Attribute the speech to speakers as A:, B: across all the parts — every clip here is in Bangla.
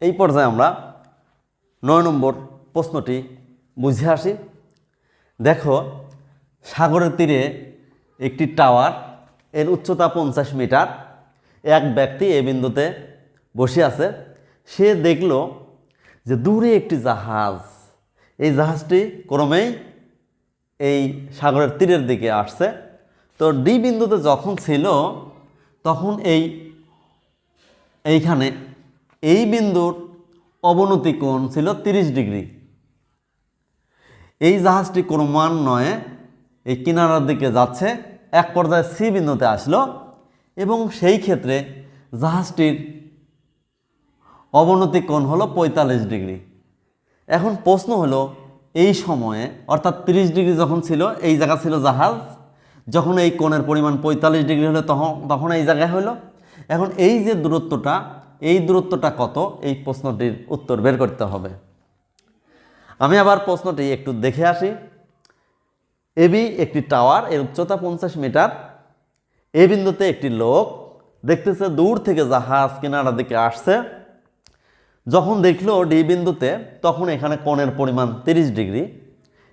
A: এই পর্যায়ে আমরা 9 নম্বর প্রশ্নটি বুঝে আসি। দেখো, সাগরের তীরে একটি টাওয়ার, এর উচ্চতা 50 মিটার। এক ব্যক্তি এই বিন্দুতে বসে আছে। সে দেখল যে দূরে একটি জাহাজ, এই জাহাজটি ক্রমেই এই সাগরের তীরের দিকে আসছে। তো ডি বিন্দুতে যখন ছিল তখন এইখানে এই বিন্দুর অবনতি কোণ ছিল 30 ডিগ্রি। এই জাহাজটি ক্রমান্বয়ে এই কিনারার দিকে যাচ্ছে, এক পর্যায়ে সি বিন্দুতে আসলো এবং সেই ক্ষেত্রে জাহাজটির অবনতি কোণ হলো 45 ডিগ্রি। এখন প্রশ্ন হলো, এই সময়ে অর্থাৎ 30 ডিগ্রি যখন ছিল এই জায়গা ছিল জাহাজ, যখন এই কোণের পরিমাণ 45 ডিগ্রি হলো তখন এই জায়গায় হলো। এখন এই যে দূরত্বটা, এই দূরত্বটা কত, এই প্রশ্নটির উত্তর বের করতে হবে। আমি আবার প্রশ্নটি একটু দেখে আসি। এবি একটি টাওয়ার, এর উচ্চতা 50 মিটার। এই বিন্দুতে একটি লোক দেখতেছে দূর থেকে জাহাজ কিনারার দিকে আসছে। যখন দেখলো ডি বিন্দুতে তখন এখানে কোণের পরিমাণ 30 ডিগ্রি।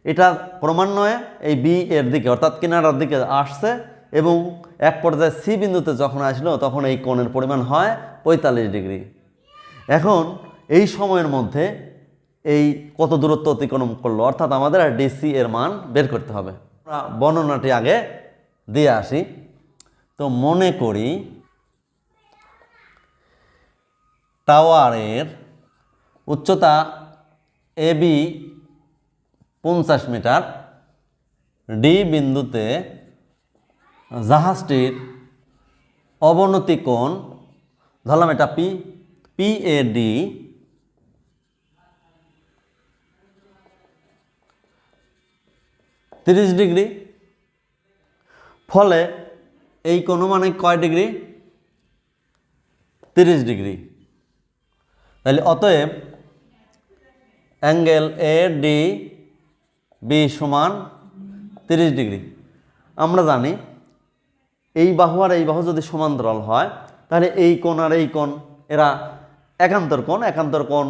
A: এটা ক্রমান্বয়ে এই বি এর দিকে অর্থাৎ কিনারার দিকে আসছে এবং এক পর্যায়ে সি বিন্দুতে যখন আসলো তখন এই কোণের পরিমাণ হয় 45 ডিগ্রি। এখন এই সময়ের মধ্যে এই কত দূরত্ব অতিক্রম করলো, অর্থাৎ আমাদের ডিসি এর মান বের করতে হবে। আমরা বর্ণনাটি আগে দিয়ে আসি। তো মনে করি টাওয়ারের উচ্চতা এবি 50 মিটার। ডি বিন্দুতে জাহাজটির অবনতি কোণ, ধরলাম এটা P, P A D 30 degree. ফলে এই কোণ মানে কয় ডিগ্রি? 30 ডিগ্রি। তাহলে অতএব অ্যাঙ্গেল এ ডি বি সমান 30 ডিগ্রি। আমরা জানি এই বাহু আর এই বাহু যদি সমান্তরাল হয় তাহলে এই কোণ আর এই কোণ এরা একান্তর কোণ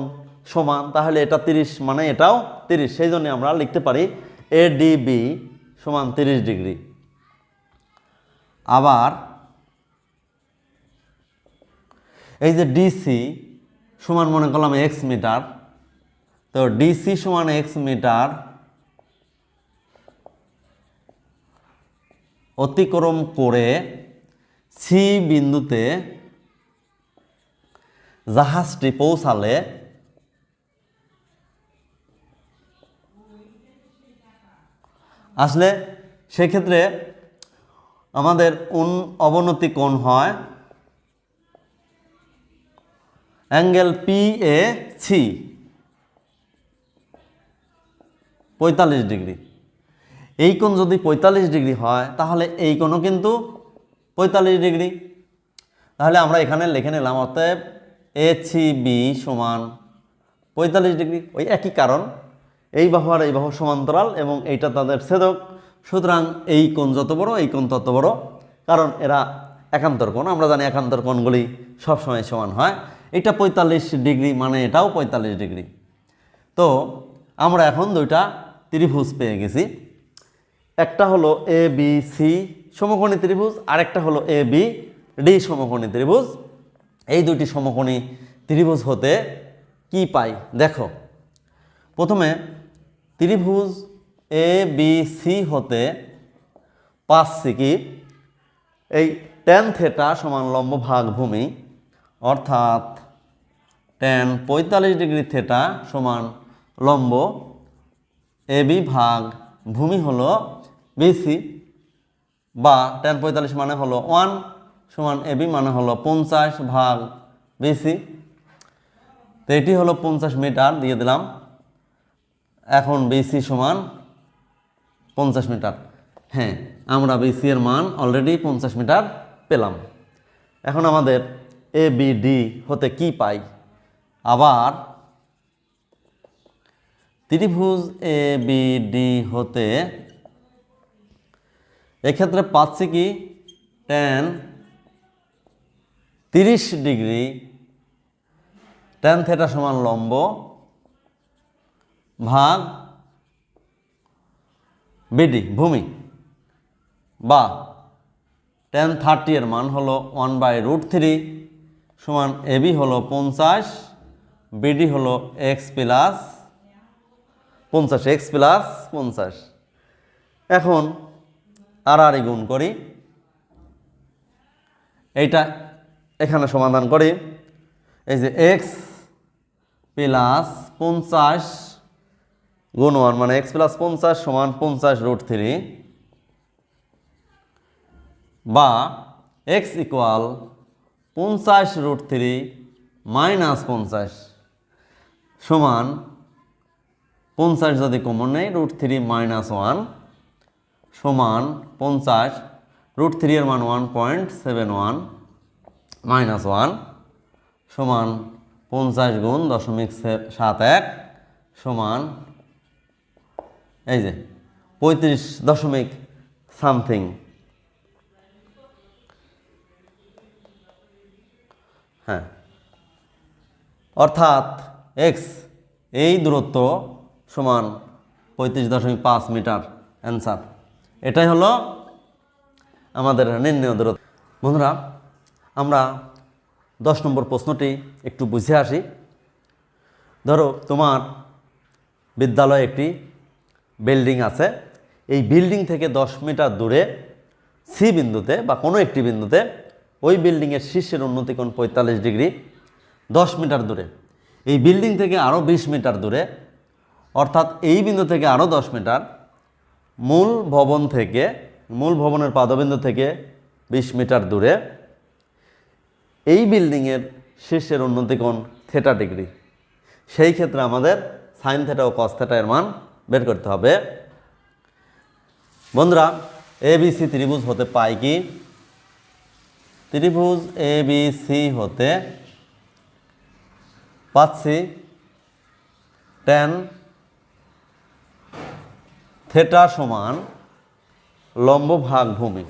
A: সমান, তাহলে এটা 30 মানে এটাও 30। সেই জন্য আমরা লিখতে পারি এ ডি বি সমান 30 ডিগ্রি। আবার এই যে ডিসি সমান মনে করলাম এক্স মিটার। তো ডিসি সমান এক্স মিটার অতিক্রম করে সি বিন্দুতে জাহাজটি পৌঁছালে আসলে সেক্ষেত্রে আমাদের অবনতি কোণ হয় angle P A C 45 degree. এই কোণ যদি 45 ডিগ্রি হয় তাহলে এই কোণও কিন্তু 45 ডিগ্রি। তাহলে আমরা এখানে লিখে নিলাম অতএব এ সি বি সমান 45 ডিগ্রি। ওই একই কারণ, এই বাহু আর এই বাহু সমান্তরাল এবং এইটা তাদের ছেদক। সুতরাং এই কোণ যত বড় এই কোণ তত বড়, কারণ এরা একান্তর কোণ। আমরা জানি একান্তর কোণগুলি সবসময় সমান হয়। এটা 45 ডিগ্রি মানে এটাও 45 ডিগ্রি। তো আমরা এখন দুইটা ত্রিভুজ পেয়ে গেছি। একটা হলো এ বি সি সমকোণী ত্রিভুজ, আরেকটা হলো এ বি ডি সমকোণী ত্রিভুজ। এই দুটি সমকোণী ত্রিভুজ হতে কি পাই দেখো। প্রথমে ত্রিভুজ এ বি সি হতে পাচ্ছি কি, এই ট্যান থেটা সমান লম্ব ভাগ ভূমি, অর্থাৎ ট্যান 45 ডিগ্রি থেটা সমান লম্ব এ বি ভাগ ভূমি হলো বিসি, বা ট্যান 45 মানে হলো 1 সমান এ বি মানে হলো 50 ভাগ বিসি। তো এটি হলো 50 মিটার দিয়ে দিলাম। এখন বিসি সমান 50 মিটার। হ্যাঁ, আমরা বিসি এর মান অলরেডি 50 মিটার পেলাম। এখন আমাদের এ বি ডি হতে কি পাই, আবার ত্রিভুজ এ বি ডি হতে এক্ষেত্রে পাচ্ছি কি ট্যান 30 ডিগ্রি ট্যান থেটা সমান লম্ব ভাগ বিডি ভূমি, বা ট্যান 30 এর মান হলো 1/√3 সমান এবি হলো 50, বিডি হলো এক্স প্লাস 50, এক্স প্লাস 50। এখন আর গুণ করি, এইটা এখানে সমাধান করি। এই যে এক্স প্লাস 50 গুণ 1 মানে এক্স প্লাস 50 সমান 50√3, বা এক্স ইকুয়াল 50√3 মাইনাস 50 সমান 50 যদি কমন নেই √3 মাইনাস 1 সমান 50, √3 এর মান 1.71 মাইনাস 1 সমান 50 গুণ 0.71 সমান এই যে 35 দশমিক সামথিং। হ্যাঁ, অর্থাৎ এক্স এই দূরত্ব সমান 35.5 মিটার অ্যান্সার। এটাই হলো আমাদের নির্ণয় দূরত্ব। বন্ধুরা, আমরা 10 নম্বর প্রশ্নটি একটু বুঝে আসি। ধরো তোমার বিদ্যালয়ে একটি বিল্ডিং আছে, এই বিল্ডিং থেকে 10 মিটার দূরে সি বিন্দুতে বা কোনো একটি বিন্দুতে ওই বিল্ডিংয়ের শীর্ষের উন্নতি কোণ 45 ডিগ্রি। 10 মিটার দূরে এই বিল্ডিং থেকে আরও 20 মিটার দূরে, অর্থাৎ এই বিন্দু থেকে আরও 10 মিটার মূল ভবনের পাদবিন্দু থেকে 20 মিটার দূরে এই বিল্ডিংয়ের শীর্ষের উন্নতি কোণ থেটা ডিগ্রি। সেই ক্ষেত্রে আমাদের সাইন থেটা ও কস থেটা এর মান বের করতে হবে। বন্ধুরা, এবিসি ত্রিভুজ হতে পাই কি? ত্রিভুজ এবিসি হতে পাচ্ছি ট্যান থেটা সমান লম্ব ভাগ ভূমি।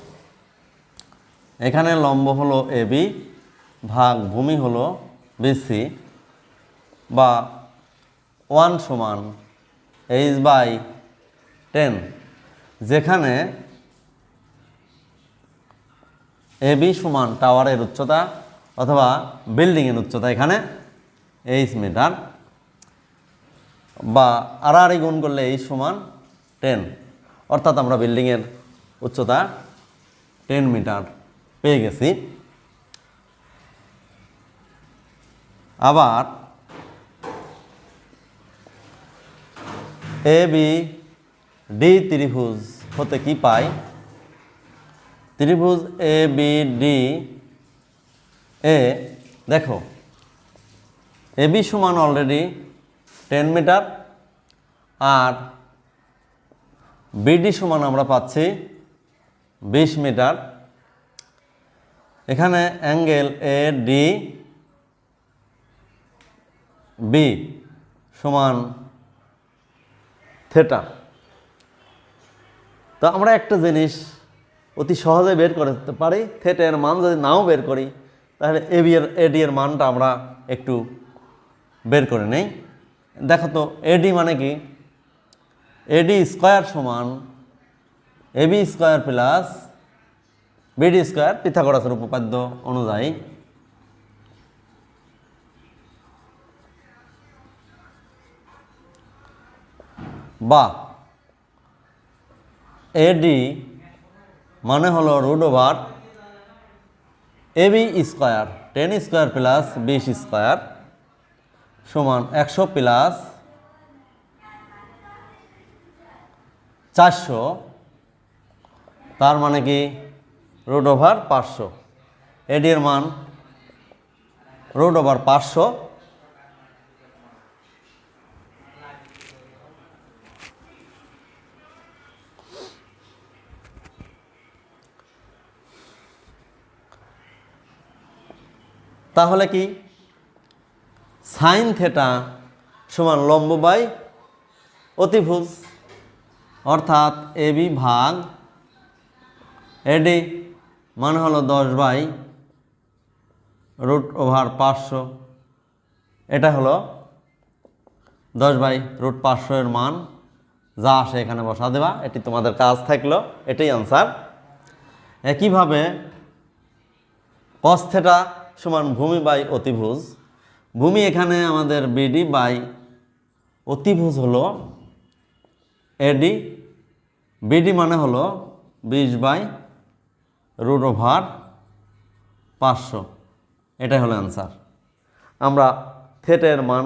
A: এখানে লম্ব হলো এবি ভাগ ভূমি হলো বিসি, বা 1 সমান h/10, যেখানে এবি সমান টাওয়ারের উচ্চতা অথবা বিল্ডিংয়ের উচ্চতা এখানে h মিটার, বা আর গুণ করলে h সমান 10, অর্থাৎ আমরা বিল্ডিংয়ের উচ্চতা 10 মিটার পেয়ে গেছি। আবার এবি ডি ত্রিভুজ হতে কি পাই? ত্রিভুজ এবিডি এ দেখো এবি সমান অলরেডি 10 মিটার আর বিডি সমান আমরা পাচ্ছি 20 মিটার। এখানে অ্যাঙ্গেল এ ডি বি সমান থেটা। তো আমরা একটা জিনিস অতি সহজে বের করতে পারি, থেটা এর মান যদি নাও বের করি তাহলে এডি এর মানটা আমরা একটু বের করে নেই। দেখো তো এডি মানে কি? এডি স্কোয়ার সমান AB square plus BD square, পিথাগোরাসের উপপাদ্য অনুযায়ী। বা এডি মানে হলো √over AB square 10 square plus 20 square সমান 100 প্লাস 400, তার মানে কি √ওভার 500। এডি এর মান √ওভার 500। তাহলে কি সাইন থেটা সমান লম্ব বাই অতিভুজ, অর্থাৎ এবি ভাগ এডি মানে হলো 10/√500 এটা হলো 10/√500 এর মান যা আসে এখানে বসা দেওয়া, এটি তোমাদের কাজ থাকলো, এটাই আনসার। একইভাবে cos θ সমান ভূমি বাই অতিভুজ। ভূমি এখানে আমাদের বিডি বাই অতিভুজ হলো এডি, বিডি মানে হলো 20/√500, এটাই হলো অ্যান্সার। আমরা থেটার মান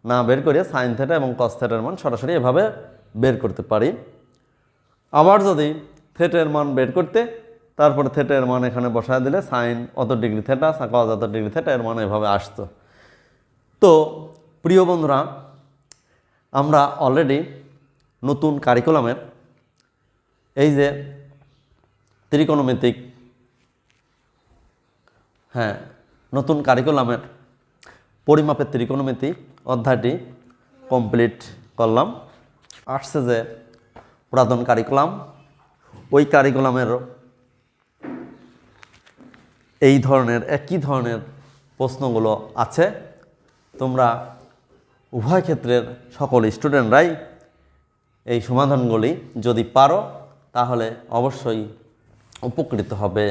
A: না বের করে সাইন থেটা এবং কস থেটার মান সরাসরি এভাবে বের করতে পারি। আবার যদি থেটার মান বের করতে তারপরে থেটার মান এখানে বসায় দিলে সাইন অত ডিগ্রি থেটা কস অত ডিগ্রি থেটা এর মান এভাবে আসতো। তো প্রিয় বন্ধুরা, আমরা অলরেডি নতুন কারিকুলামের এই যে ত্রিকোণমিতিক, নতুন কারিকুলামের পরিমাপের ত্রিকোণমিতি অধ্যায়টি কমপ্লিট করলাম। আসছে যে পুরাতন কারিকুলাম, ওই কারিকুলামের এই ধরনের একই ধরনের প্রশ্নগুলো আছে। তোমরা উভয় ক্ষেত্রের সকল স্টুডেন্টরাই এই সমাধানগুলি যদি পারো তাহলে অবশ্যই উপকৃত হবে।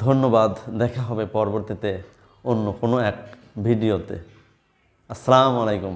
A: ধন্যবাদ, দেখা হবে পরবর্তীতে অন্য কোনো এক ভিডিওতে। আসসালামু আলাইকুম।